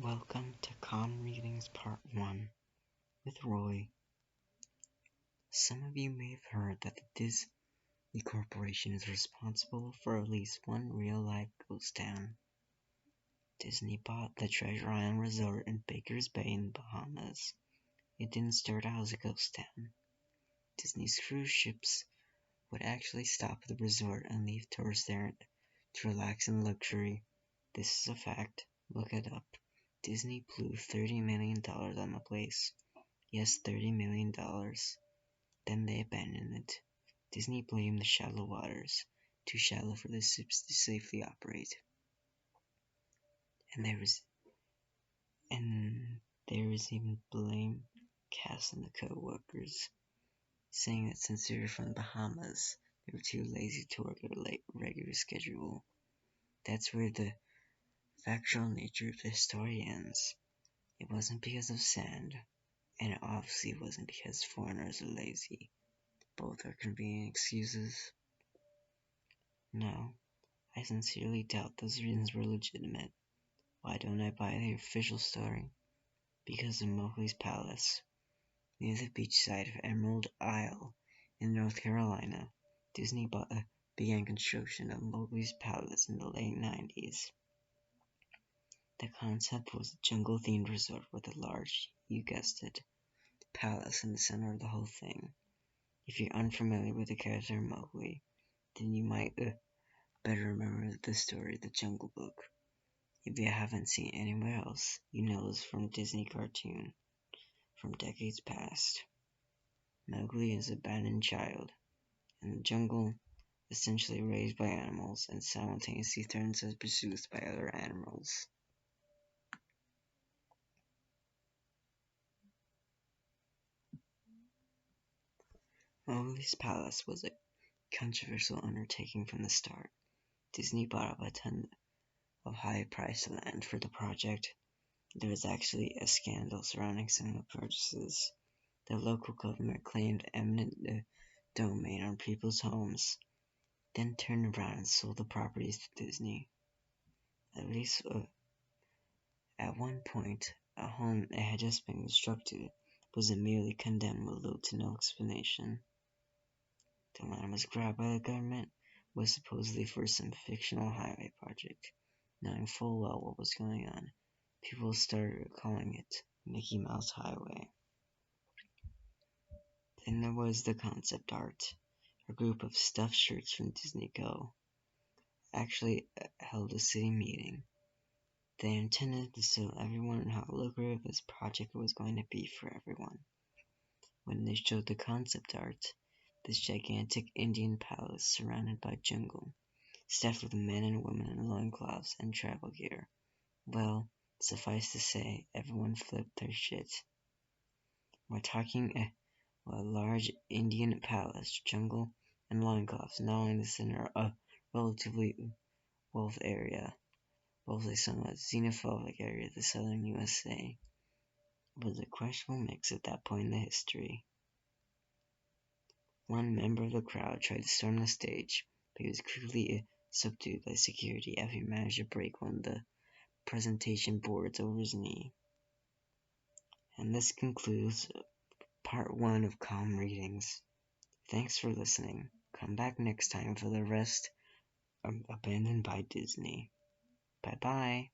Welcome to Calm Readings Part 1 with Roy. Some of you may have heard that the Disney Corporation is responsible for at least one real-life ghost town. Disney bought the Treasure Island Resort in Baker's Bay in the Bahamas. It didn't start out as a ghost town. Disney's cruise ships would actually stop at the resort and leave tourists there to relax in luxury. This is a fact. Look it up. Disney blew $30 million on the place. Yes, $30 million. Then they abandoned it. Disney blamed the shallow waters, too shallow for the ships to safely operate. And there was even blame cast on the co-workers, saying that since they were from the Bahamas, they were too lazy to work a regular schedule. That's where the factual nature of the story ends. It wasn't because of sand, and it obviously wasn't because foreigners are lazy. Both are convenient excuses. No, I sincerely doubt those reasons were legitimate. Why don't I buy the official story? Because of Mowgli's Palace. Near the beach side of Emerald Isle in North Carolina, Disney began construction of Mowgli's Palace in the late 90s. The concept was a jungle-themed resort with a large, you guessed it, palace in the center of the whole thing. If you're unfamiliar with the character Mowgli, then you might better remember the story of the Jungle Book. If you haven't seen it anywhere else, you know it's from a Disney cartoon from decades past. Mowgli is an abandoned child in the jungle, essentially raised by animals, and simultaneously threatens as pursued by other animals. Mowgli's Palace was a controversial undertaking from the start. Disney bought up a ton of high-priced land for the project. There was actually a scandal surrounding some of the purchases. The local government claimed eminent domain on people's homes, then turned around and sold the properties to Disney. At least at one point, a home that had just been constructed was immediately condemned with little to no explanation. The land was grabbed by the government, was supposedly for some fictional highway project. Knowing full well what was going on, people started calling it Mickey Mouse Highway. Then there was the concept art. A group of stuffed shirts from Disney Go actually held a city meeting. They intended to show everyone how lucrative this project was going to be for everyone. When they showed the concept art, this gigantic Indian palace surrounded by jungle, stuffed with men and women in loincloths and travel gear, well, suffice to say, everyone flipped their shit. We're talking a large Indian palace, jungle, and loincloths, not only in the center of a relatively wealthy area, both a somewhat xenophobic area of the southern USA. It was a questionable mix at that point in the history. One member of the crowd tried to storm the stage, but he was quickly subdued by security after he managed to break one of the presentation boards over his knee. And this concludes Part 1 of Calm Readings. Thanks for listening. Come back next time for the rest of Abandoned by Disney. Bye-bye.